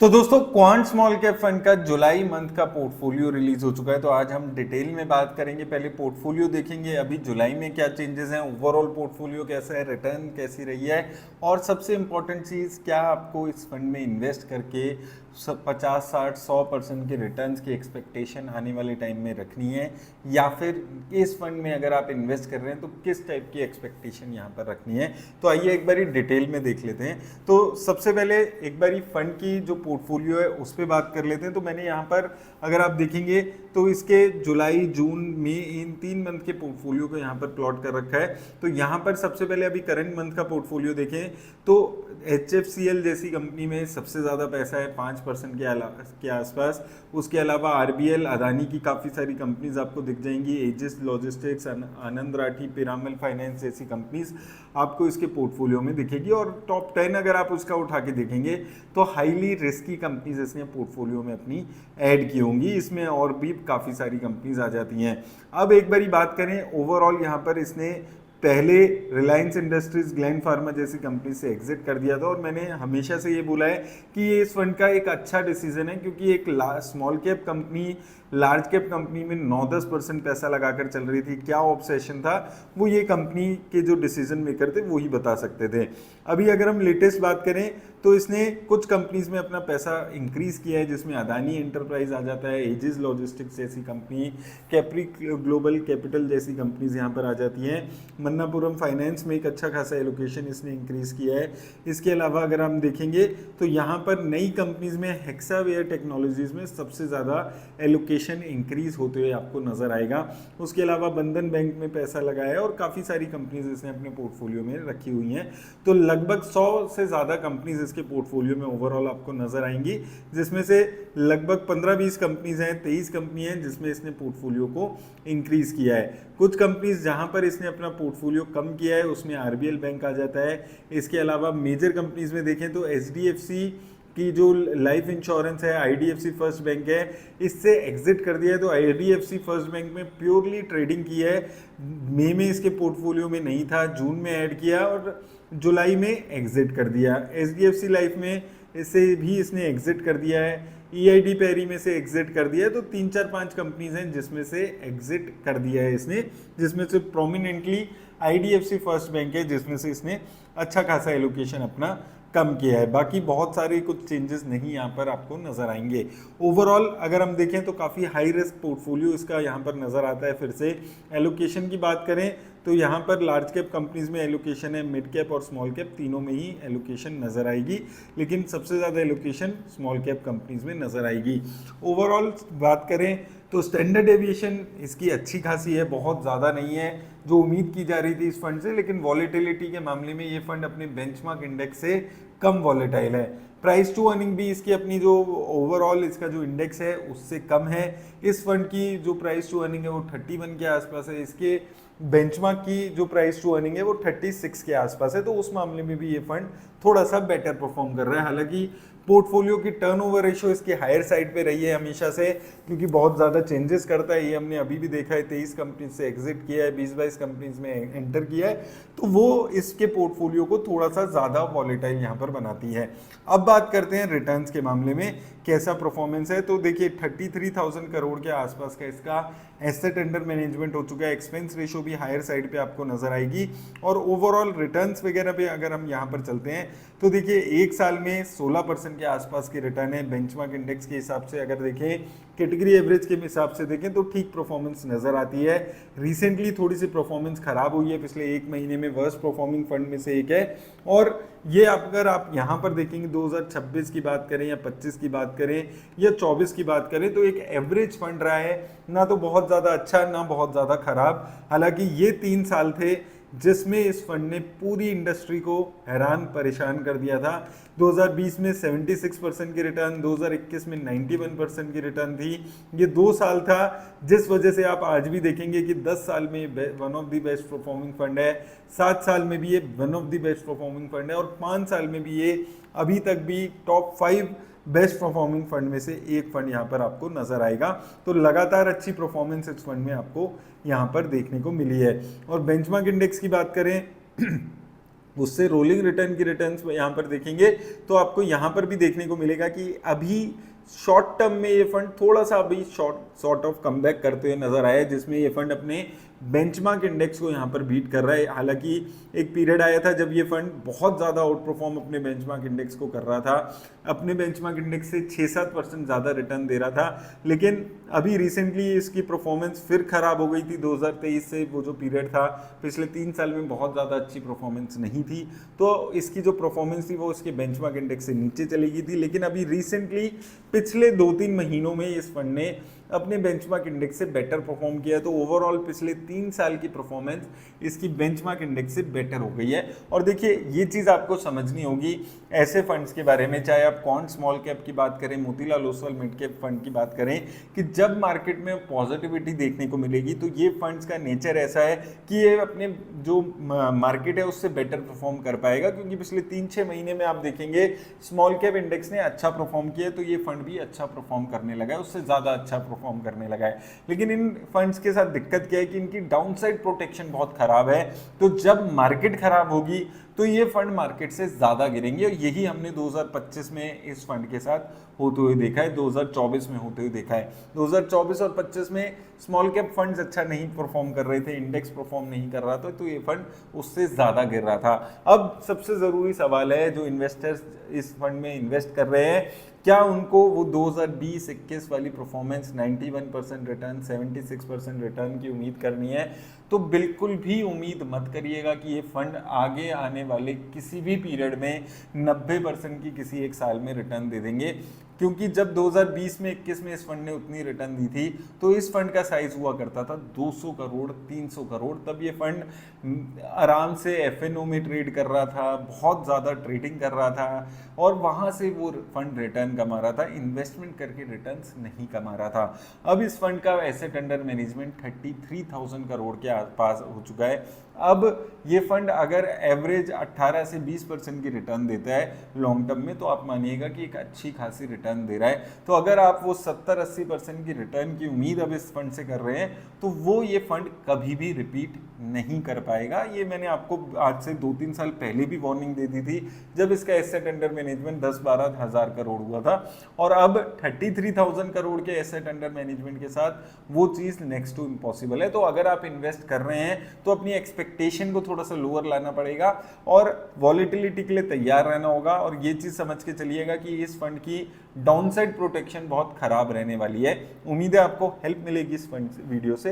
तो दोस्तों quant small cap fund का जुलाई मंथ का पोर्टफोलियो रिलीज हो चुका है। तो आज हम डिटेल में बात करेंगे। पहले पोर्टफोलियो देखेंगे, अभी जुलाई में क्या चेंजेस हैं, ओवरऑल पोर्टफोलियो कैसा है, रिटर्न कैसी रही है, और सबसे इंपॉर्टेंट चीज़ क्या आपको इस फंड में इन्वेस्ट करके 50 60 100% के रिटर्न्स की एक्सपेक्टेशन आने वाले टाइम में रखनी है, या फिर इस फंड में अगर आप इन्वेस्ट कर रहे हैं तो किस टाइप की एक्सपेक्टेशन यहाँ पर रखनी है। तो आइए एक बारी डिटेल में देख लेते हैं। तो सबसे पहले एक बारी फंड की जो पोर्टफोलियो है उस पर बात कर लेते हैं। तो मैंने यहाँ पर अगर आप देखेंगे तो इसके जुलाई जून मई इन 3 मंथ के पोर्टफोलियो को यहाँ पर प्लॉट कर रखा है। तो यहाँ पर सबसे पहले अभी करंट मंथ का पोर्टफोलियो देखें तो HFCL जैसी कंपनी में सबसे ज़्यादा पैसा है 5% के आसपास। उसके अलावा RBL, अदानी की काफ़ी सारी कंपनीज आपको दिख जाएंगी, एजिस लॉजिस्टिक्स, आनंद राठी, पिरामल फाइनेंस जैसी कंपनीज आपको इसके पोर्टफोलियो में दिखेगी। और टॉप 10 अगर आप उसका उठा के देखेंगे तो हाईली रिस्की कंपनीज इसने पोर्टफोलियो में अपनी ऐड की होंगी। इसमें और भी काफ़ी सारी कंपनीज आ जाती हैं। अब एक बारी बात करें ओवरऑल, यहाँ पर इसने पहले रिलायंस इंडस्ट्रीज, ग्लैंड फार्मा जैसी कंपनी से एग्जिट कर दिया था। और मैंने हमेशा से ये बोला है कि ये इस फंड का एक अच्छा डिसीजन है, क्योंकि एक small cap company large cap company में 9-10% पैसा लगाकर चल रही थी। क्या ऑब्सेशन था वो ये कंपनी के जो डिसीजन मेकर थे वो ही बता सकते थे। अभी अगर हम लेटेस्ट बात करें तो इसने कुछ कंपनीज में अपना पैसा इंक्रीज किया है, जिसमें अदानी एंटरप्राइज आ जाता है, एजिस लॉजिस्टिक्स जैसी कंपनी, कैप्री ग्लोबल कैपिटल जैसी कंपनीज यहाँ पर आ जाती हैं। मन्नापुरम फाइनेंस में एक अच्छा खासा एलोकेशन इसने इंक्रीज किया है। इसके अलावा अगर हम देखेंगे तो यहाँ पर नई कंपनीज में हेक्सावेयर टेक्नोलॉजीज में सबसे ज़्यादा एलोकेशन इंक्रीज होते हुए आपको नजर आएगा। उसके अलावा बंधन बैंक में पैसा लगाया है और काफ़ी सारी कंपनीज इसने अपने पोर्टफोलियो में रखी हुई हैं। तो लगभग 100 से ज़्यादा कंपनीज इसके पोर्टफोलियो में ओवरऑल आपको नजर आएंगी, जिसमें से लगभग 15-20 कंपनीज हैं, 23 कंपनी हैं जिसमें इसने पोर्टफोलियो को इंक्रीज किया है। कुछ कंपनीज जहां पर इसने अपना पोर्टफोलियो कम किया है उसमें RBL बैंक आ जाता है। इसके अलावा मेजर कंपनीज में देखें तो HDFC की जो लाइफ इंश्योरेंस है, IDFC फर्स्ट बैंक है, इससे एग्जिट कर दिया है। तो IDFC फर्स्ट बैंक में प्योरली ट्रेडिंग की है। मई में इसके पोर्टफोलियो में नहीं था, जून में ऐड किया और जुलाई में एग्जिट कर दिया। HDFC लाइफ में इसे भी इसने एग्जिट कर दिया है। EID पैरी में से एग्जिट कर दिया है। तो 3-4-5 कंपनीज हैं जिसमें से एग्जिट कर दिया है इसने, जिसमें से प्रोमिनेंटली IDFC फर्स्ट बैंक है जिसमें से इसने अच्छा खासा एलोकेशन अपना कम किया है। बाकी बहुत सारे कुछ चेंजेस नहीं यहाँ पर आपको नजर आएंगे। ओवरऑल अगर हम देखें तो काफ़ी हाई रिस्क पोर्टफोलियो इसका यहाँ पर नजर आता है। फिर से एलोकेशन की बात करें तो यहाँ पर लार्ज कैप कंपनीज में एलोकेशन है, मिड कैप और स्मॉल कैप तीनों में ही एलोकेशन नजर आएगी, लेकिन सबसे ज़्यादा एलोकेशन स्मॉल कैप कंपनीज में नजर आएगी। ओवरऑल बात करें तो स्टैंडर्ड डेविएशन इसकी अच्छी खासी है, बहुत ज़्यादा नहीं है जो उम्मीद की जा रही थी इस फंड से, लेकिन वॉलेटिलिटी के मामले में ये फंड अपने बेंचमार्क इंडेक्स से कम वॉलेटाइल है। प्राइस टू अर्निंग भी इसकी अपनी जो ओवरऑल इसका जो इंडेक्स है उससे कम है। इस फंड की जो प्राइस टू अर्निंग है वो 31 के आसपास है। इसके बेंचमार्क की जो प्राइस टू अर्निंग है वो 36 के आसपास है। तो उस मामले में भी ये फंड थोड़ा सा बेटर परफॉर्म कर रहा है। हालांकि पोर्टफोलियो की टर्नओवर रेशियो इसकी हायर साइड पे रही है हमेशा से, क्योंकि बहुत ज़्यादा चेंजेस करता है। ये हमने अभी भी देखा है, 23 कंपनीज से एग्जिट किया है, 20-22 कंपनीज में एंटर किया है, तो वो इसके पोर्टफोलियो को थोड़ा सा ज़्यादा वॉलेटाइल यहाँ पर बनाती है। अब बात करते हैं रिटर्न्स के मामले में कैसा परफॉर्मेंस है। तो देखिए 33,000 करोड़ के आसपास का इसका एसेट अंडर मैनेजमेंट हो चुका है। एक्सपेंस रेशियो भी हायर साइड पे आपको नजर आएगी। और ओवरऑल रिटर्न्स वगैरह पे अगर हम यहाँ पर चलते हैं तो देखिए एक साल में 16% के आसपास की रिटर्न है। बेंचमार्क इंडेक्स के हिसाब से अगर देखें, कैटेगरी एवरेज के हिसाब से देखें तो ठीक परफॉर्मेंस नजर आती है। रिसेंटली थोड़ी सी परफॉर्मेंस खराब हुई है, पिछले एक महीने में वर्स्ट परफॉर्मिंग फंड में से एक है। और ये अगर आप यहाँ पर देखेंगे 2026 की बात करें या 25 की बात करें या 24 की बात करें तो एक एवरेज फंड रहा है, ना तो बहुत ज़्यादा अच्छा ना बहुत ज़्यादा खराब। हालांकि ये 3 साल थे जिसमें इस फंड ने पूरी इंडस्ट्री को हैरान परेशान कर दिया था। 2020 में 76% की रिटर्न, 2021 में 91% की रिटर्न थी। ये 2 साल था जिस वजह से आप आज भी देखेंगे कि 10 साल में one of the best performing fund है, 7 साल में भी ये one of the best performing fund है और 5 साल में भी ये अभी तक भी टॉप 5 बेस्ट परफॉर्मिंग फंड में से एक फंड यहाँ पर आपको नजर आएगा। तो लगातार अच्छी परफॉर्मेंस इस फंड में आपको यहाँ पर देखने को मिली है। और बेंचमार्क इंडेक्स की बात करें उससे रोलिंग रिटर्न की रिटर्न्स यहाँ पर देखेंगे तो आपको यहाँ पर भी देखने को मिलेगा कि अभी शॉर्ट टर्म में ये फंड थोड़ा सा अभी सॉर्ट ऑफ कमबैक करते हुए नजर आया, जिसमें ये फंड अपने बेंचमार्क इंडेक्स को यहाँ पर बीट कर रहा है। हालांकि एक पीरियड आया था जब ये फंड बहुत ज़्यादा आउट परफॉर्म अपने बेंचमार्क इंडेक्स को कर रहा था, अपने बेंचमार्क इंडेक्स से 6-7% ज़्यादा रिटर्न दे रहा था, लेकिन अभी रिसेंटली इसकी परफॉर्मेंस फिर खराब हो गई थी। 2023 से वो जो पीरियड था, पिछले 3 साल में बहुत ज़्यादा अच्छी परफॉर्मेंस नहीं थी, तो इसकी जो परफॉर्मेंस थी वो इसके बेंचमार्क इंडेक्स से नीचे चली गई थी। लेकिन अभी रिसेंटली पिछले 2-3 महीनों में इस फंड ने अपने बेंचमार्क इंडेक्स से बेटर परफॉर्म किया है। तो ओवरऑल पिछले 3 साल की परफॉर्मेंस इसकी बेंचमार्क इंडेक्स से बेटर हो गई है। और देखिए ये चीज़ आपको समझनी होगी ऐसे फंड्स के बारे में, चाहे आप कौन स्मॉल कैप की बात करें, Motilal Oswal mid cap fund की बात करें, कि जब मार्केट में पॉजिटिविटी देखने को मिलेगी तो ये फंड्स का नेचर ऐसा है कि ये अपने जो मार्केट है उससे बेटर परफॉर्म कर पाएगा, क्योंकि पिछले 3-6 महीने में आप देखेंगे स्मॉल कैप इंडेक्स ने अच्छा परफॉर्म किया तो ये फंड भी अच्छा परफॉर्म करने लगा है, उससे ज़्यादा अच्छा परफॉर्म करने लगा है। लेकिन इन फंड्स के साथ दिक्कत क्या है कि इनकी डाउनसाइड प्रोटेक्शन बहुत खराब है, तो जब मार्केट खराब होगी तो ये फंड मार्केट से ज़्यादा गिरेंगे, और यही हमने 2025 में इस फंड के साथ होते हुए देखा है, 2024 में होते हुए देखा है। 2024 और 25 में स्मॉल कैप फंड्स अच्छा नहीं परफॉर्म कर रहे थे, इंडेक्स परफॉर्म नहीं कर रहा था, तो ये फंड उससे ज़्यादा गिर रहा था। अब सबसे ज़रूरी सवाल है, जो इन्वेस्टर्स इस फंड में इन्वेस्ट कर रहे हैं, क्या उनको वो 2020-21 वाली परफॉर्मेंस 91% रिटर्न, 76% रिटर्न की उम्मीद करनी है? तो बिल्कुल भी उम्मीद मत करिएगा कि ये फंड आगे आने वाले किसी भी पीरियड में 90% की किसी एक साल में रिटर्न दे देंगे, क्योंकि जब 2020 में 21 में इस फंड ने उतनी रिटर्न दी थी तो इस फंड का साइज हुआ करता था 200 करोड़ 300 करोड़। तब ये फंड आराम से एफएनओ में ट्रेड कर रहा था, बहुत ज़्यादा ट्रेडिंग कर रहा था, और वहाँ से वो फंड रिटर्न कमा रहा था, इन्वेस्टमेंट करके रिटर्न्स नहीं कमा रहा था। अब इस फंड का एसेट अंडर मैनेजमेंट 33,000 करोड़ के आसपास हो चुका है। अब ये फंड अगर एवरेज 18 से 20% की रिटर्न देता है लॉन्ग टर्म में, तो आप मानिएगा कि एक अच्छी खासी रिटर्न दे रहा है। तो अगर आप वो 70-80% की रिटर्न की उम्मीद अब इस फंड से कर रहे हैं, तो वो ये फंड कभी भी रिपीट नहीं कर पाएगा। ये मैंने आपको आज से 2-3 साल पहले भी वार्निंग दे दी थी, जब इसका एसेट अंडर मैनेजमेंट 10-12 हज़ार करोड़ हुआ था, और अब 33,000 करोड़ के एसेट अंडर मैनेजमेंट के साथ वो चीज़ नेक्स्ट टू इम्पॉसिबल है। तो अगर आप इन्वेस्ट कर रहे हैं तो अपनी एक्सपेक्टेशन को थोड़ा सा लोअर लाना पड़ेगा और वॉलेटिलिटी के लिए तैयार रहना होगा, और ये चीज़ समझ के चलिएगा कि इस फंड की डाउनसाइड प्रोटेक्शन बहुत खराब रहने वाली है। उम्मीद है आपको हेल्प मिलेगी इस फंड वीडियो से।